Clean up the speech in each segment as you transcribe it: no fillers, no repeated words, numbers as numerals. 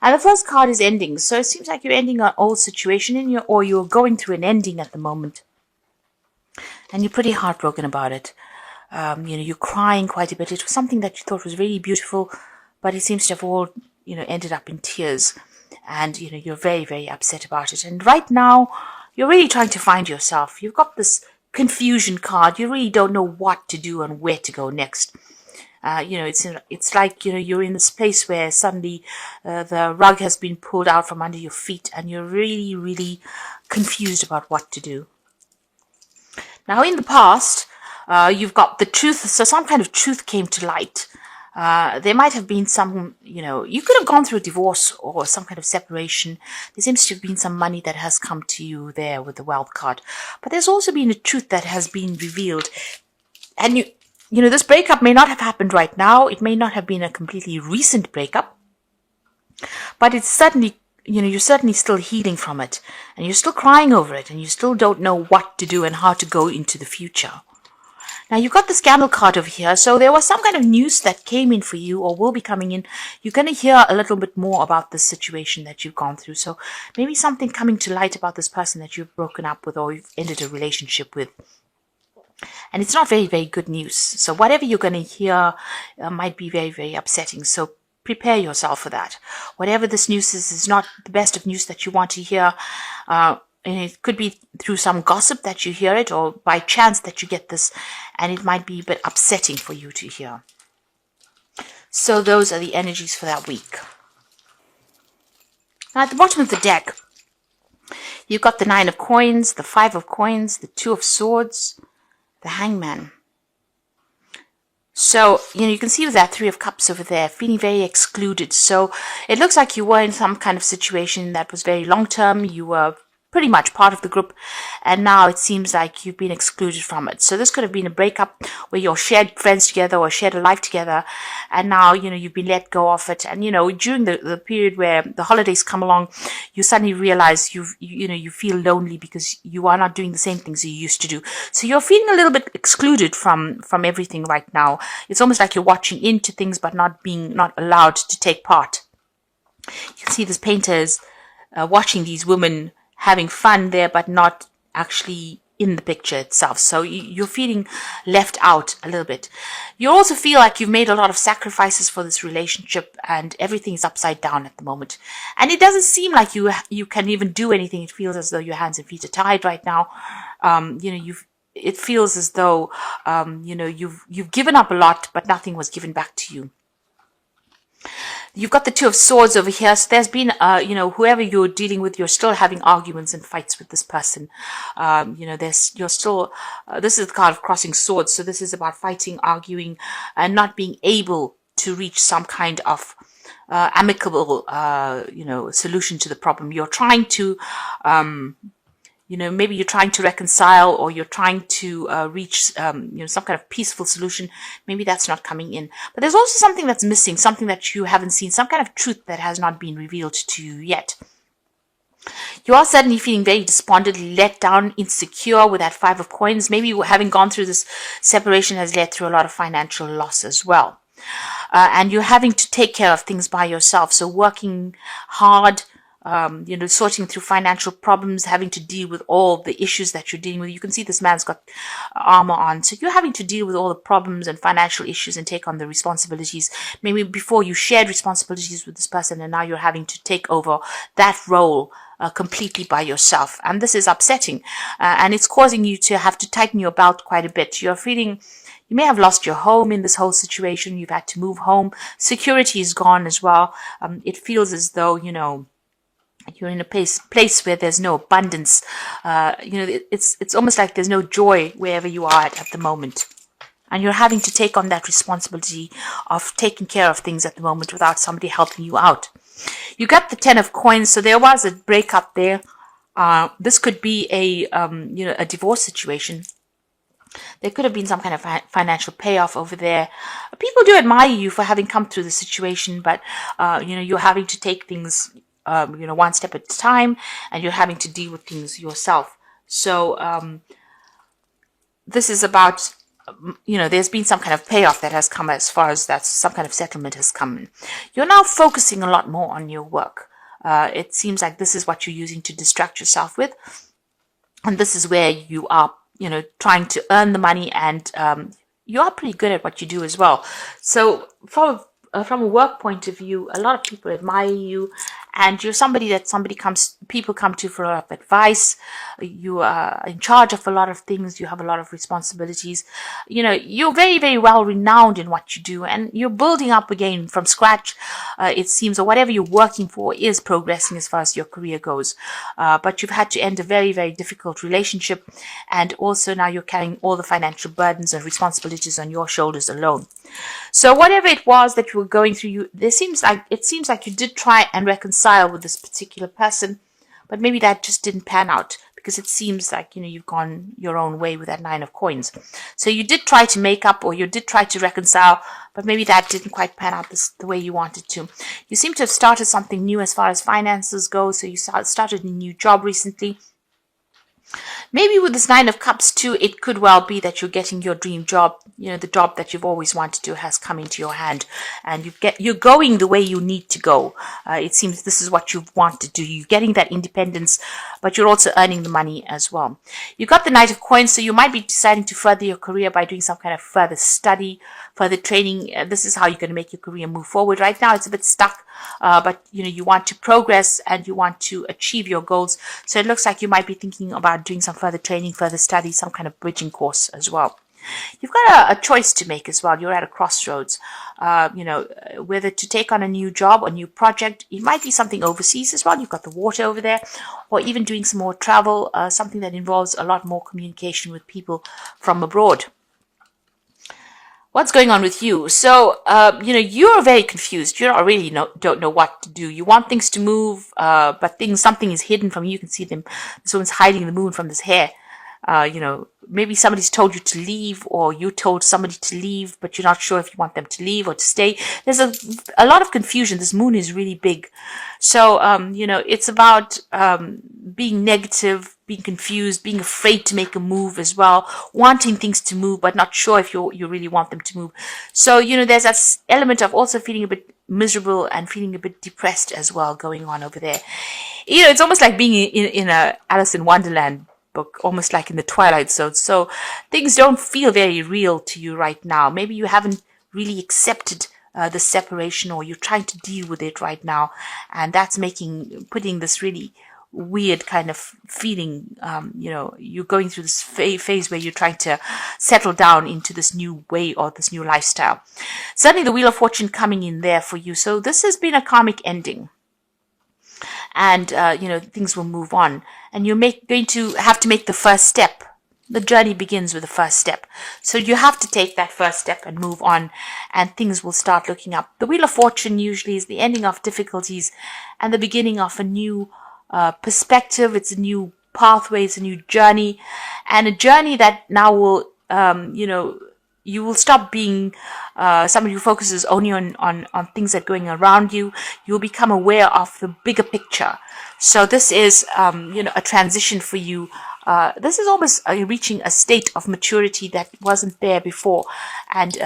And the first card is ending. So it seems like you're ending an old situation or you're going through an ending at the moment. And you're pretty heartbroken about it. You're crying quite a bit. It was something that you thought was really beautiful, but it seems to have all, ended up in tears. And, you're very, very upset about it. And right now, you're really trying to find yourself. You've got this confusion card. You really don't know what to do and where to go next. It's like, you're in this place where suddenly the rug has been pulled out from under your feet and you're really, really confused about what to do. Now, in the past, you've got the truth. So some kind of truth came to light. There might have been some, you could have gone through a divorce or some kind of separation. There seems to have been some money that has come to you there with the wealth card. But there's also been a truth that has been revealed. And this breakup may not have happened right now. It may not have been a completely recent breakup. But it's certainly, you're certainly still healing from it. And you're still crying over it. And you still don't know what to do and how to go into the future. Now, you've got the scandal card over here. So there was some kind of news that came in for you or will be coming in. You're going to hear a little bit more about this situation that you've gone through. So maybe something coming to light about this person that you've broken up with or you've ended a relationship with. And it's not very, very good news. So whatever you're going to hear might be very, very upsetting. So prepare yourself for that. Whatever this news is not the best of news that you want to hear. And it could be through some gossip that you hear it or by chance that you get this. And it might be a bit upsetting for you to hear. So those are the energies for that week. Now at the bottom of the deck, you've got the 9 of coins, the 5 of coins, the 2 of swords, the hangman. So, you can see with that 3 of cups over there, feeling very excluded. So it looks like you were in some kind of situation that was very long term. You were pretty much part of the group, and now it seems like you've been excluded from it. So this could have been a breakup where you shared friends together or shared a life together, and now, you've been let go of it. And, during the period where the holidays come along, you suddenly realize you feel lonely because you are not doing the same things you used to do. So you're feeling a little bit excluded from everything right now. It's almost like you're watching into things, but not allowed to take part. You can see this painter is watching these women having fun there, but not actually in the picture itself. So you're feeling left out a little bit. You also feel like you've made a lot of sacrifices for this relationship and everything is upside down at the moment. And it doesn't seem like you can even do anything. It feels as though your hands and feet are tied right now. It feels as though, you've given up a lot, but nothing was given back to you. You've got the 2 of swords over here. So there's been, whoever you're dealing with, you're still having arguments and fights with this person. This is the card of crossing swords. So this is about fighting, arguing, and not being able to reach some kind of amicable, solution to the problem. You're trying to, maybe you're trying to reconcile or you're trying to reach, some kind of peaceful solution. Maybe that's not coming in. But there's also something that's missing, something that you haven't seen, some kind of truth that has not been revealed to you yet. You are suddenly feeling very despondent, let down, insecure with that 5 of coins. Maybe having gone through this separation has led through a lot of financial loss as well. And you're having to take care of things by yourself. So working hard, sorting through financial problems, having to deal with all the issues that you're dealing with. You can see this man's got armor on. So you're having to deal with all the problems and financial issues and take on the responsibilities. Maybe before you shared responsibilities with this person and now you're having to take over that role completely by yourself. And this is upsetting. And it's causing you to have to tighten your belt quite a bit. You're feeling you may have lost your home in this whole situation. You've had to move home. Security is gone as well. It feels as though, you're in a place where there's no abundance. It's almost like there's no joy wherever you are at the moment. And you're having to take on that responsibility of taking care of things at the moment without somebody helping you out. You got the 10 of coins, so there was a breakup there. This could be a divorce situation. There could have been some kind of financial payoff over there. People do admire you for having come through the situation, but you're having to take things one step at a time, and you're having to deal with things yourself. So this is about there's been some kind of payoff that has come, as far as that some kind of settlement has come. You're now focusing a lot more on your work. It seems like this is what you're using to distract yourself with. And this is where you are, trying to earn the money, and you are pretty good at what you do as well. So from a work point of view, a lot of people admire you, and you're somebody that people come to for a lot of advice. You are in charge of a lot of things. You have a lot of responsibilities. You're very, very well renowned in what you do, and you're building up again from scratch. It seems, or whatever you're working for is progressing as far as your career goes. But you've had to end a very, very difficult relationship, and also now you're carrying all the financial burdens and responsibilities on your shoulders alone. So whatever it was that you were going through, it seems like you did try and reconcile with this particular person, but maybe that just didn't pan out, because it seems like you've gone your own way with that 9 of coins. So you did try to make up, or you did try to reconcile, but maybe that didn't quite pan out the way you wanted to. You seem to have started something new as far as finances go. So you started a new job recently. Maybe with this 9 of Cups too, it could well be that you're getting your dream job. The job that you've always wanted to has come into your hand, and you're going the way you need to go. It seems this is what you want to do. You're getting that independence, but you're also earning the money as well. You got the Knight of Coins, so you might be deciding to further your career by doing some kind of further study, further training. This is how you're going to make your career move forward. Right now, it's a bit stuck, but you want to progress and you want to achieve your goals. So it looks like you might be thinking about doing some further training, further study, some kind of bridging course as well. You've got a choice to make as well. You're at a crossroads, whether to take on a new job or new project. It might be something overseas as well. You've got the water over there, or even doing some more travel, something that involves a lot more communication with people from abroad. What's going on with you? So, you're very confused. You don't really don't know what to do. You want things to move, but something is hidden from you. You can see them. This woman's hiding the moon from this hair. Maybe somebody's told you to leave, or you told somebody to leave, but you're not sure if you want them to leave or to stay. There's a lot of confusion. This moon is really big. So, it's about being negative, being confused, being afraid to make a move as well, wanting things to move, but not sure if you really want them to move. So, there's that element of also feeling a bit miserable and feeling a bit depressed as well going on over there. It's almost like being in a Alice in Wonderland book, almost like in the Twilight Zone. So things don't feel very real to you right now. Maybe you haven't really accepted the separation, or you're trying to deal with it right now, and that's putting this really weird kind of feeling. You're going through this phase where you're trying to settle down into this new way or this new lifestyle. Certainly the Wheel of Fortune coming in there for you. So this has been a karmic ending, and things will move on, and you're going to have to make the first step. The journey begins with the first step, so you have to take that first step and move on, and things will start looking up. The Wheel of Fortune usually is the ending of difficulties and the beginning of a new perspective. It's a new pathway, it's a new journey, and a journey that now will you will stop being somebody who focuses only on things that are going around you. You'll become aware of the bigger picture. So this is, a transition for you. This is almost reaching a state of maturity that wasn't there before, and,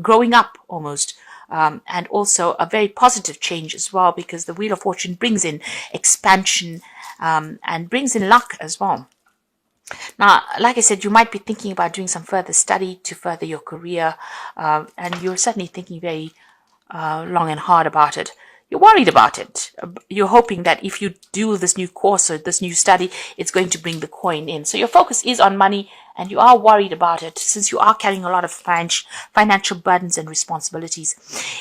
growing up almost. And also a very positive change as well, because the Wheel of Fortune brings in expansion and brings in luck as well. Now, like I said, you might be thinking about doing some further study to further your career, and you're certainly thinking very long and hard about it. You're worried about it. You're hoping that if you do this new course or this new study, it's going to bring the coin in. So your focus is on money, and you are worried about it since you are carrying a lot of financial burdens and responsibilities.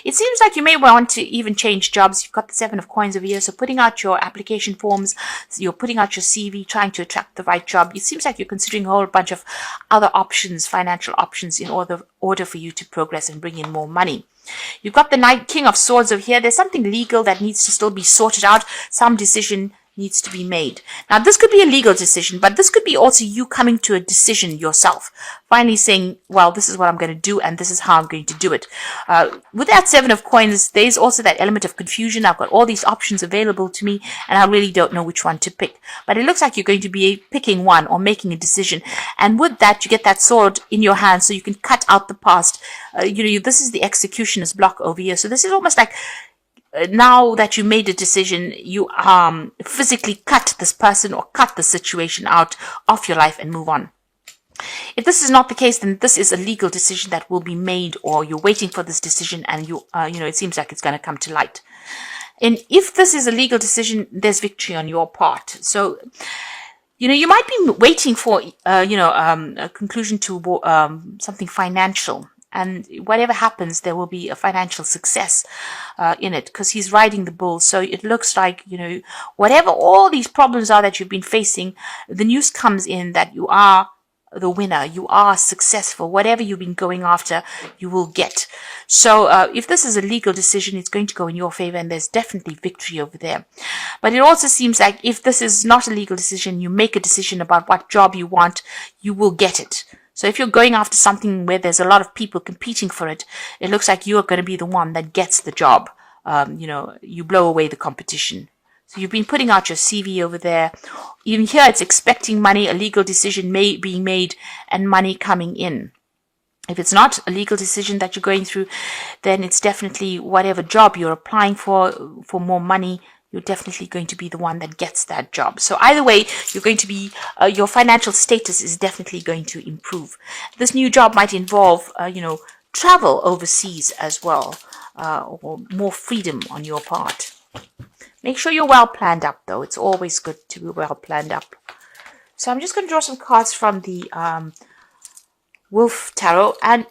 It seems like you may want to even change jobs. You've got the 7 of coins over here, so putting out your application forms, you're putting out your CV, trying to attract the right job. It seems like you're considering a whole bunch of other options, financial options, in order for you to progress and bring in more money. You've got the King of Swords over here. There's something legal that needs to still be sorted out. Some decision needs to be made. Now, this could be a legal decision, but this could be also you coming to a decision yourself. Finally saying, well, this is what I'm going to do, and this is how I'm going to do it. With that 7 of coins, there's also that element of confusion. I've got all these options available to me, and I really don't know which one to pick. But it looks like you're going to be picking one or making a decision. And with that, you get that sword in your hand so you can cut out the past. This is the executioner's block over here. So this is almost like now that you made a decision, you physically cut this person or cut the situation out of your life and move on. If this is not the case, then this is a legal decision that will be made, or you're waiting for this decision and it seems like it's going to come to light. And if this is a legal decision, there's victory on your part. So, you might be waiting for, a conclusion to something financial. And whatever happens, there will be a financial success in it, because he's riding the bull. So it looks like, whatever all these problems are that you've been facing, the news comes in that you are the winner. You are successful. Whatever you've been going after, you will get. So if this is a legal decision, it's going to go in your favor, and there's definitely victory over there. But it also seems like if this is not a legal decision, you make a decision about what job you want, you will get it. So if you're going after something where there's a lot of people competing for it, it looks like you're going to be the one that gets the job. You blow away the competition. So you've been putting out your CV over there. Even here, it's expecting money, a legal decision being made, and money coming in. If it's not a legal decision that you're going through, then it's definitely whatever job you're applying for more money, you're definitely going to be the one that gets that job. So either way, you're going to be, your financial status is definitely going to improve. This new job might involve, travel overseas as well, or more freedom on your part. Make sure you're well planned up, though. It's always good to be well planned up. So I'm just going to draw some cards from the Wolf Tarot, and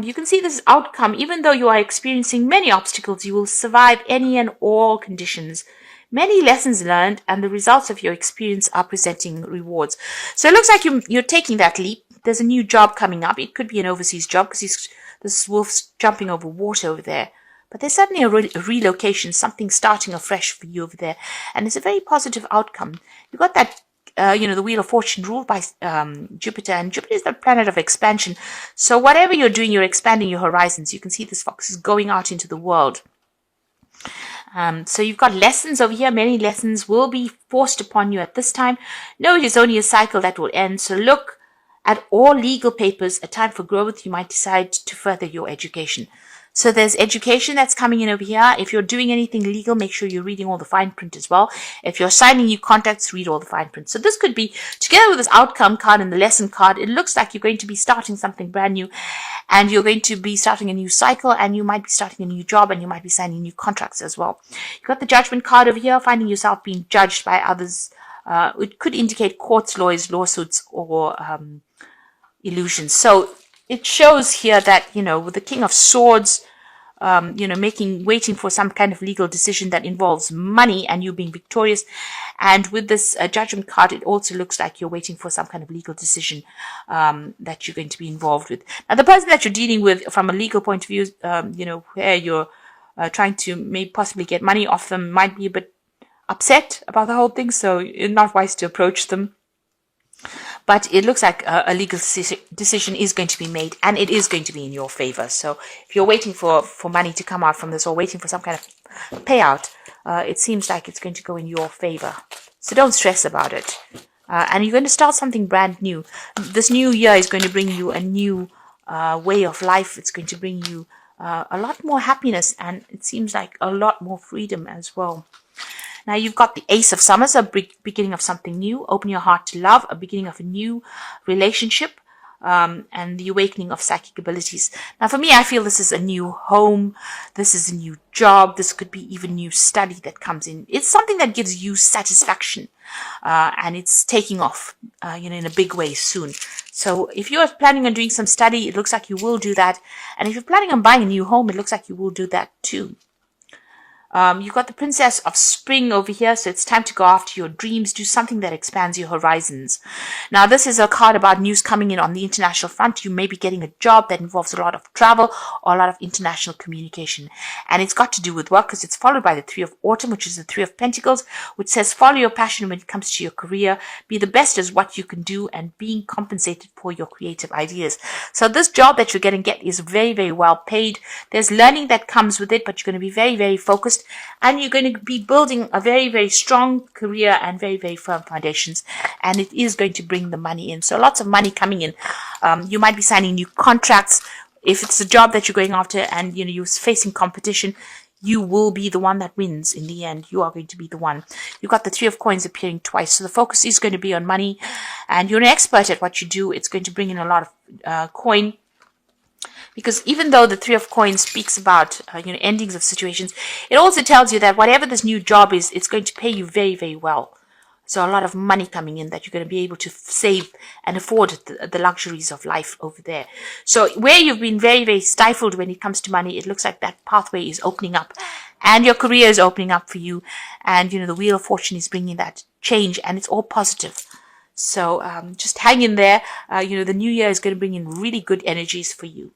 you can see this outcome. Even though you are experiencing many obstacles, you will survive any and all conditions. Many lessons learned, and the results of your experience are presenting rewards. So it looks like you're taking that leap. There's a new job coming up. It could be an overseas job, because this wolf's jumping over water over there. But there's certainly a relocation, something starting afresh for you over there. And it's a very positive outcome. You've got that, the Wheel of Fortune ruled by Jupiter. And Jupiter is the planet of expansion. So whatever you're doing, you're expanding your horizons. You can see this fox is going out into the world. So you've got lessons over here. Many lessons will be forced upon you at this time. No, it is only a cycle that will end. So look at all legal papers. A time for growth. You might decide to further your education. So there's education that's coming in over here. If you're doing anything legal, make sure you're reading all the fine print as well. If you're signing new contracts, read all the fine print. So this could be, together with this outcome card and the lesson card, it looks like you're going to be starting something brand new, and you're going to be starting a new cycle, and you might be starting a new job, and you might be signing new contracts as well. You've got the judgment card over here, finding yourself being judged by others. It could indicate courts, lawyers, lawsuits, or illusions. So it shows here that, with the King of Swords, waiting for some kind of legal decision that involves money and you being victorious. And with this judgment card, it also looks like you're waiting for some kind of legal decision that you're going to be involved with. Now, the person that you're dealing with from a legal point of view, where you're trying to maybe possibly get money off them, might be a bit upset about the whole thing. So it's not wise to approach them. But it looks like a legal decision is going to be made, and it is going to be in your favor. So if you're waiting for money to come out from this, or waiting for some kind of payout, it seems like it's going to go in your favor. So don't stress about it. And you're going to start something brand new. This new year is going to bring you a new way of life. It's going to bring you a lot more happiness, and it seems like a lot more freedom as well. Now you've got the Ace of Summers, a beginning of something new. Open your heart to love, a beginning of a new relationship, and the awakening of psychic abilities. Now for me, I feel this is a new home. This is a new job. This could be even new study that comes in. It's something that gives you satisfaction, and it's taking off, in a big way soon. So if you're planning on doing some study, it looks like you will do that. And if you're planning on buying a new home, it looks like you will do that too. You've got the Princess of Spring over here, so it's time to go after your dreams, do something that expands your horizons. Now, this is a card about news coming in on the international front. You may be getting a job that involves a lot of travel or a lot of international communication. And it's got to do with work because it's followed by the Three of Autumn, which is the Three of Pentacles, which says follow your passion when it comes to your career, be the best as what you can do, and being compensated for your creative ideas. So this job that you're going to get is very, very well paid. There's learning that comes with it, but you're going to be very, very focused, and you're going to be building a very, very strong career and very, very firm foundations, and it is going to bring the money in. So lots of money coming in. You might be signing new contracts. If it's a job that you're going after and you're facing competition, you will be the one that wins in the end. You are going to be the one. You've got the Three of Coins appearing twice, so the focus is going to be on money, and you're an expert at what you do. It's going to bring in a lot of coin. Because even though the Three of Coins speaks about endings of situations, it also tells you that whatever this new job is, it's going to pay you very, very well. So a lot of money coming in that you're going to be able to save and afford the luxuries of life over there. So where you've been very, very stifled when it comes to money, it looks like that pathway is opening up, and your career is opening up for you. And the Wheel of Fortune is bringing that change, and it's all positive. So just hang in there. The new year is going to bring in really good energies for you.